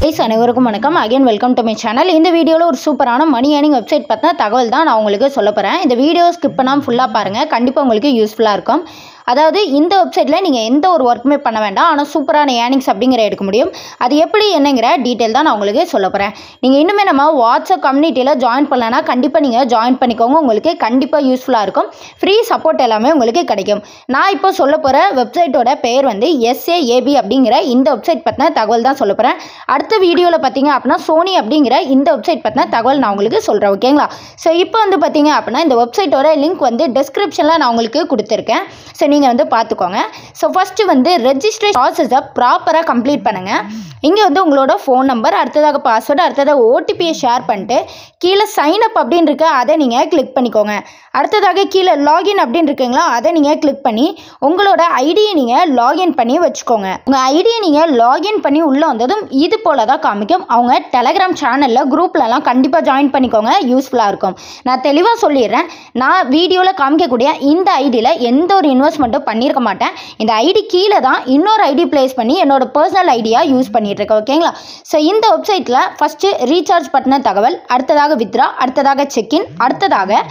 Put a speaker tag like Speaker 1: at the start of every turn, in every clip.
Speaker 1: guys, அனைவருக்கும் வணக்கம். Again welcome to my channel. இந்த வீடியோவில் ஒரு சூப்பரான மணி ஏர்னிங் வெப்சைட் பற்றின தகவல் தான் நான் உங்களுக்கு சொல்ல போகிறேன். இந்த வீடியோ ஸ்கிப் பண்ணாமல் ஃபுல்லாக பாருங்கள், கண்டிப்பாக உங்களுக்கு யூஸ்ஃபுல்லாக இருக்கும். அதாவது இந்த வெப்சைட்டில் நீங்கள் எந்த ஒரு ஒர்க்குமே பண்ண வேண்டாம், ஆனால் சூப்பரான ஏர்னிங்ஸ் அப்படிங்கிற எடுக்க முடியும். அது எப்படி என்னங்கிற டீட்டெயில் தான் நான் உங்களுக்கு சொல்ல போகிறேன். நீங்கள் இன்னுமே நம்ம வாட்ஸ்அப் கம்யூனிட்டியில் ஜாயின் பண்ணலன்னா கண்டிப்பாக நீங்கள் ஜாயின் பண்ணிக்கோங்க, உங்களுக்கு கண்டிப்பாக யூஸ்ஃபுல்லாக இருக்கும். ஃப்ரீ சப்போர்ட் எல்லாமே உங்களுக்கு கிடைக்கும். நான் இப்போ சொல்ல போகிற வெப்சைட்டோட பெயர் வந்து SAAB அப்படிங்கிற இந்த வெப்சைட் பற்றின தகவல் தான் சொல்ல போகிறேன். அடுத்த வீடியோவில் பார்த்தீங்க அப்படின்னா சோனி அப்படிங்கிற இந்த வெப்சைட் பற்றின தகவல் நான் உங்களுக்கு சொல்கிறேன், ஓகேங்களா? ஸோ இப்போ வந்து பார்த்தீங்க அப்படின்னா இந்த வெப்சைட்டோட லிங்க் வந்து டிஸ்கிரிப்ஷனில் நான் உங்களுக்கு கொடுத்துருக்கேன். ஸோ நீங்கள் வந்து பார்த்துக்கோங்க. ஸோ ஃபஸ்ட்டு வந்து ரெஜிஸ்ட்ரேஷன் ப்ராசஸை ப்ராப்பராக கம்ப்ளீட் பண்ணுங்கள். இங்கே வந்து உங்களோட ஃபோன் நம்பர், அடுத்ததாக பாஸ்வேர்டு, அடுத்ததாக ஓடிபியை ஷேர் பண்ணிட்டு கீழே சைன் அப் அப்படின்னு இருக்க அதை நீங்கள் கிளிக் பண்ணிக்கோங்க. அடுத்ததாக கீழே லாகின் அப்படின்னு இருக்குங்களா, அதை நீங்கள் கிளிக் பண்ணி உங்களோட ஐடியை நீங்கள் லாகின் பண்ணி வச்சுக்கோங்க. உங்கள் ஐடியை நீங்கள் லாகின் பண்ணி உள்ளே வந்ததும் இது போல் தான் காமிக்கும். அவங்க டெலகிராம் சேனலில் குரூப்லலாம் கண்டிப்பாக ஜாயின் பண்ணிக்கோங்க, யூஸ்ஃபுல்லாக இருக்கும். நான் தெளிவாக சொல்லிடுறேன், நான் வீடியோவில் காமிக்கக்கூடிய இந்த ஐடியில் எந்த ஒரு இன்வெஸ்ட்மெண்ட்டும் பண்ணியிருக்க மாட்டேன். இந்த ஐடி கீழே தான் இன்னொரு ஐடி பிளேஸ் பண்ணி என்னோட பர்சனல் ஐடியாக யூஸ் பண்ணிகிட்ருக்கேன், ஓகேங்களா? ஸோ இந்த வெப்சைட்டில் ஃபஸ்ட்டு ரீசார்ஜ் பற்றின தகவல், அடுத்ததாக வித்ரா, அடுத்ததாக செக்இன், அடுத்ததாக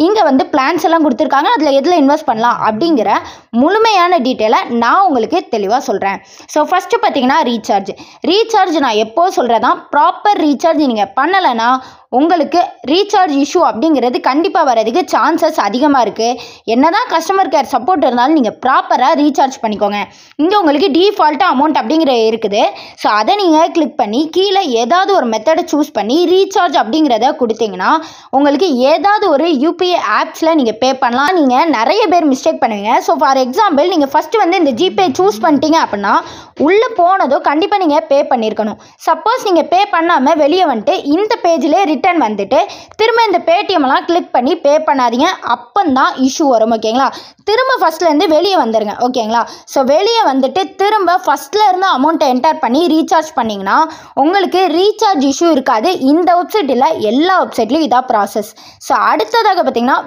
Speaker 1: இங்கே வந்து பிளான்ஸ் எல்லாம் கொடுத்துருக்காங்க, அதில் எதில் இன்வெஸ்ட் பண்ணலாம் அப்படிங்கிற முழுமையான டீட்டெயிலை நான் உங்களுக்கு தெளிவாக சொல்கிறேன். ஸோ ஃபஸ்ட்டு பார்த்தீங்கன்னா ரீசார்ஜ் நான் எப்போ சொல்கிறதான், ப்ராப்பர் ரீசார்ஜ் நீங்கள் பண்ணலைன்னா உங்களுக்கு ரீசார்ஜ் இஷ்யூ அப்படிங்கிறது கண்டிப்பாக வரதுக்கு சான்சஸ் அதிகமாக இருக்குது. என்ன தான் கஸ்டமர் கேர் சப்போர்ட் இருந்தாலும் நீங்கள் ப்ராப்பராக ரீசார்ஜ் பண்ணிக்கோங்க. இங்கே உங்களுக்கு டிஃபால்ட்டாக அமௌண்ட் அப்படிங்கிற இருக்குது. ஸோ அதை நீங்கள் கிளிக் பண்ணி கீழே ஏதாவது ஒரு மெத்தடை சூஸ் பண்ணி ரீசார்ஜ் அப்படிங்கிறத கொடுத்தீங்கன்னா உங்களுக்கு ஏதாவது ஒரு யூபிஐ ஆப்ஸில் நீங்கள் பே பண்ணலாம். நீங்கள் நிறைய பேர் மிஸ்டேக் பண்ணுவீங்க. ஸோ ஃபார் எக்ஸாம்பிள் நீங்கள் ஃபஸ்ட்டு வந்து இந்த ஜிபே சூஸ் பண்ணிட்டீங்க அப்படின்னா உள்ளே போனதோ கண்டிப்பாக நீங்கள் பே பண்ணியிருக்கணும். சப்போஸ் நீங்கள் பே பண்ணாமல் வெளியே வந்துட்டு இந்த பேஜிலே ரிட்டர்ன் வந்துட்டு திரும்ப இந்த பேடிஎம்லாம் கிளிக் பண்ணி பே பண்ணாதீங்க, அப்பந்தான் இஷ்யூ வரும், ஓகேங்களா? திரும்ப ஃபஸ்ட்லேருந்து வெளியே வந்துடுங்க, ஓகேங்களா? ஸோ வெளியே வந்துட்டு திரும்ப ஃபஸ்ட்டில் இருந்து அமௌண்ட்டை என்டர் பண்ணி ரீசார்ஜ் பண்ணிங்கன்னா உங்களுக்கு ரீசார்ஜ் இஷ்யூ இருக்காது. இந்த வெப்சைட்டில் எல்லா வெப்சைட்லையும் இதான் ப்ராசஸ். ஸோ அடுத்ததாக பார்த்தீங்கன்னா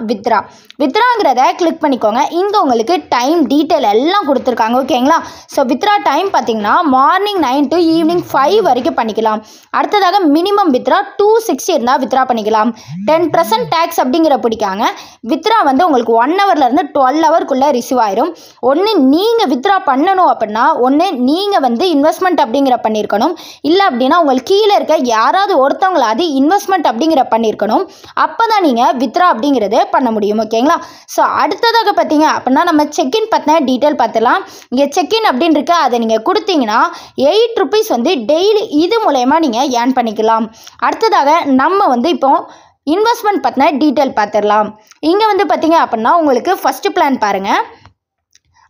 Speaker 1: வித்ராங்கிறத கிளிக் பண்ணிக்கோங்க. இங்கே உங்களுக்கு டைம் டீட்டெயில் எல்லாம் கொடுத்துருக்காங்க, ஓகேங்களா? ஸோ வித்ரா டைம் பார்த்தீங்கன்னா மார்னிங் 9 to ஈவினிங் 5 வரைக்கும் பண்ணிக்கலாம். அடுத்ததாக மினிமம் வித்ரா 260 இருந்தால் வித்ரா பண்ணிக்கலாம். 10% டேக்ஸ் அப்படிங்கிற பிடிக்காங்க. வித்ரா வந்து உங்களுக்கு 1 ஹவர்லேருந்து 12 ஹவருக்குள்ளே ரிசீவ் ஆயிரும். ஒன்று நீங்கள் வித்ரா பண்ணணும் அப்படின்னா ஒன்று நீங்கள் வந்து இன்வெஸ்ட்மெண்ட் அப்படிங்கிற பண்ணியிருக்கணும், இல்லை அப்படின்னா உங்களுக்கு கீழே இருக்க யாராவது ஒருத்தவங்களாவது இன்வெஸ்ட்மெண்ட் அப்படிங்கிற பண்ணியிருக்கணும். அப்போ தான் நீங்கள் வித்ரா அப்படிங்கிறது பண்ண முடியும், ஓகேங்களா? ஸோ அடுத்ததாக பார்த்தீங்க அப்படின்னா நம்ம செக்இன் பற்றின டீட்டெயில் பார்த்துலாம். இங்கே செக்இன் அப்படின்னு இருக்க அதை நீங்கள் கொடுத்தீங்கன்னா 8 rupees வந்து டெய்லி இது மூலயமா நீங்கள் ஏர்ன் பண்ணிக்கலாம். அடுத்ததாக நம்ம வந்து இப்போ இன்வெஸ்ட்மெண்ட் பற்றின டீட்டெயில் பார்த்துடலாம். இங்கே வந்து பார்த்தீங்க அப்படின்னா உங்களுக்கு ஃபஸ்ட்டு பிளான் பாருங்கள்.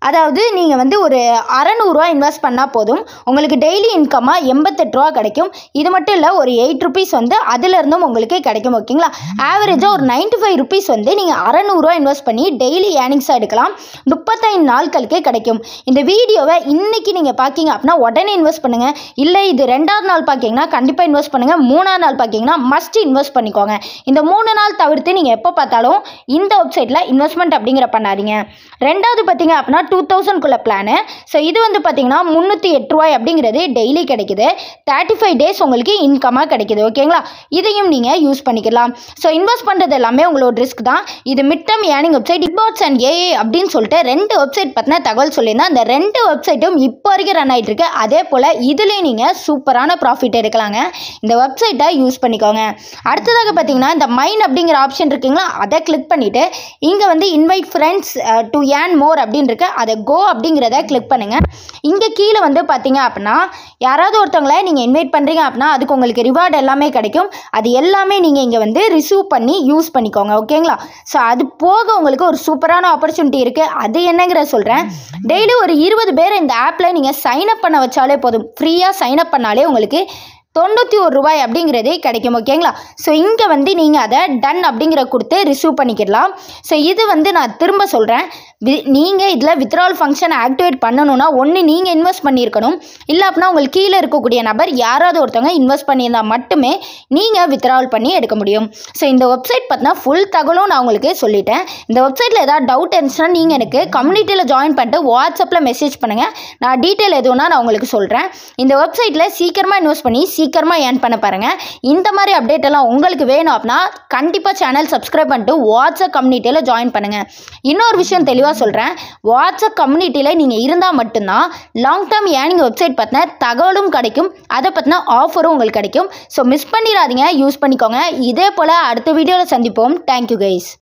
Speaker 1: அதாவது நீங்கள் வந்து ஒரு 600 ரூபா இன்வெஸ்ட் பண்ணால் போதும், உங்களுக்கு டெய்லி இன்கமாக 88 ரூபா கிடைக்கும். இது மட்டும் இல்லை, ஒரு 8 rupees வந்து அதிலிருந்தும் உங்களுக்கு கிடைக்கும், ஓகேங்களா? ஆவரேஜாக ஒரு 95 rupees வந்து நீங்கள் 600 ரூபா இன்வெஸ்ட் பண்ணி டெய்லி ஏர்னிங்ஸாக எடுக்கலாம். 35 நாட்களுக்கு கிடைக்கும். இந்த வீடியோவை இன்றைக்கி நீங்கள் பார்க்கிங்க அப்படின்னா உடனே இன்வெஸ்ட் பண்ணுங்கள். இல்லை இது 2வது நாள் பார்க்கிங்கன்னா கண்டிப்பாக இன்வெஸ்ட் பண்ணுங்கள். 3வது நாள் பார்க்கிங்கன்னா மஸ்ட் இன்வெஸ்ட் பண்ணிக்கோங்க. இந்த 3 நாள் தவிர்த்து நீங்கள் எப்போ பார்த்தாலும் இந்த வெப்சைட்டில் இன்வெஸ்ட்மெண்ட் அப்படிங்கிற பண்ணாதீங்க. 2வது பார்த்தீங்க அப்படின்னா 2000 பிளானு. ஸோ இது வந்து பார்த்தீங்கன்னா 308 ரூபாய் அப்படிங்கிறது டெய்லி கிடைக்குது. 35 days உங்களுக்கு இன்கமாக கிடைக்குது, ஓகேங்களா? இதையும் நீங்கள் யூஸ் பண்ணிக்கலாம். ஸோ இன்வெஸ்ட் பண்ணுறது எல்லாமே உங்களோட ரிஸ்க் தான். இது mid term earning website. Bitbots and AI அப்படின்னு சொல்லிட்டு 2 வெப்சைட் பற்றின தகவல் சொல்லியிருந்தேன். அந்த 2 வெப்சைட்டும் இப்போ வரைக்கும் ரன் ஆகிட்டு இருக்கு. அதே போல் இதுலேயும் நீங்கள் சூப்பரான ப்ராஃபிட் எடுக்கலாங்க. இந்த வெப்சைட்டை யூஸ் பண்ணிக்கோங்க. அடுத்ததாக பார்த்தீங்கன்னா இந்த மைன் அப்படிங்கிற ஆப்ஷன் இருக்குங்களா, அதை கிளிக் பண்ணிவிட்டு இங்கே வந்து invite friends to earn more அப்படின்னு இருக்கு, அதை கோ அப்படிங்கிறத கிளிக் பண்ணுங்கள். இங்கே கீழே வந்து பார்த்தீங்க அப்படின்னா யாராவது ஒருத்தவங்களை நீங்கள் இன்வைட் பண்ணுறீங்க அப்படின்னா அதுக்கு உங்களுக்கு ரிவார்டு எல்லாமே கிடைக்கும். அது எல்லாமே நீங்கள் இங்கே வந்து ரிசீவ் பண்ணி யூஸ் பண்ணிக்கோங்க, ஓகேங்களா? ஸோ அது போக உங்களுக்கு ஒரு சூப்பரான ஆப்பர்ச்சுனிட்டி இருக்குது. அது என்னங்கிற சொல்கிறேன். டெய்லி ஒரு 20 பேர் இந்த ஆப்பில் நீங்கள் சைன்அப் பண்ண வச்சாலே போதும். ஃப்ரீயாக சைன்அப் பண்ணாலே உங்களுக்கு 91 ரூபாய் அப்படிங்கிறதே கிடைக்கும், ஓகேங்களா? ஸோ இங்கே வந்து நீங்கள் அதை டன் அப்படிங்கிற கொடுத்து ரிசீவ் பண்ணிக்கலாம். ஸோ இது வந்து நான் திரும்ப சொல்கிறேன், நீங்கள் இதில் வித்ட்ராவல் ஃபங்க்ஷன் ஆக்டிவேட் பண்ணணும்னா ஒன்று நீங்கள் இன்வெஸ்ட் பண்ணியிருக்கணும், இல்லை அப்படின்னா உங்களுக்கு கீழே இருக்கக்கூடிய நபர் யாராவது ஒருத்தவங்க இன்வெஸ்ட் பண்ணியிருந்தால் மட்டுமே நீங்கள் வித்ட்ராவல் பண்ணி எடுக்க முடியும். ஸோ இந்த வெப்சைட் பார்த்தீங்கன்னா ஃபுல் தகவலும் நான் உங்களுக்கு சொல்லிட்டேன். இந்த வெப்சைட்டில் ஏதாவது டவுட் இருந்துச்சுன்னா நீங்கள் எனக்கு கம்யூனிட்டியில் ஜாயின் பண்ணிட்டு வாட்ஸ்அப்பில் மெசேஜ் பண்ணுங்கள். நான் டீட்டெயில் எதுவும்னா நான் உங்களுக்கு சொல்கிறேன். இந்த வெப்சைட்டில் சீக்கிரமாக இன்வெஸ்ட் பண்ணி சீக்கிரமாக ஏர்ன் பண்ண பாருங்கள். இந்த மாதிரி அப்டேட் எல்லாம் உங்களுக்கு வேணும் அப்படின்னா கண்டிப்பாக சேனல் சப்ஸ்கிரைப் பண்ணிட்டு வாட்ஸ்அப் கம்யூனிட்டியில் ஜாயின் பண்ணுங்கள். இன்னொரு விஷயம் தெளிவாக சொல்கிறேன், வாட்ஸ்அப் கம்யூனிட்டியில் நீங்கள் இருந்தால் மட்டும்தான் லாங் டேர்ம் ஏர்னிங் வெப்சைட் பற்றின தகவலும் கிடைக்கும், அதை பற்றின ஆஃபரும் உங்களுக்கு கிடைக்கும். ஸோ மிஸ் பண்ணிடாதீங்க, யூஸ் பண்ணிக்கோங்க. இதே போல் அடுத்த வீடியோவில் சந்திப்போம். Thank you guys.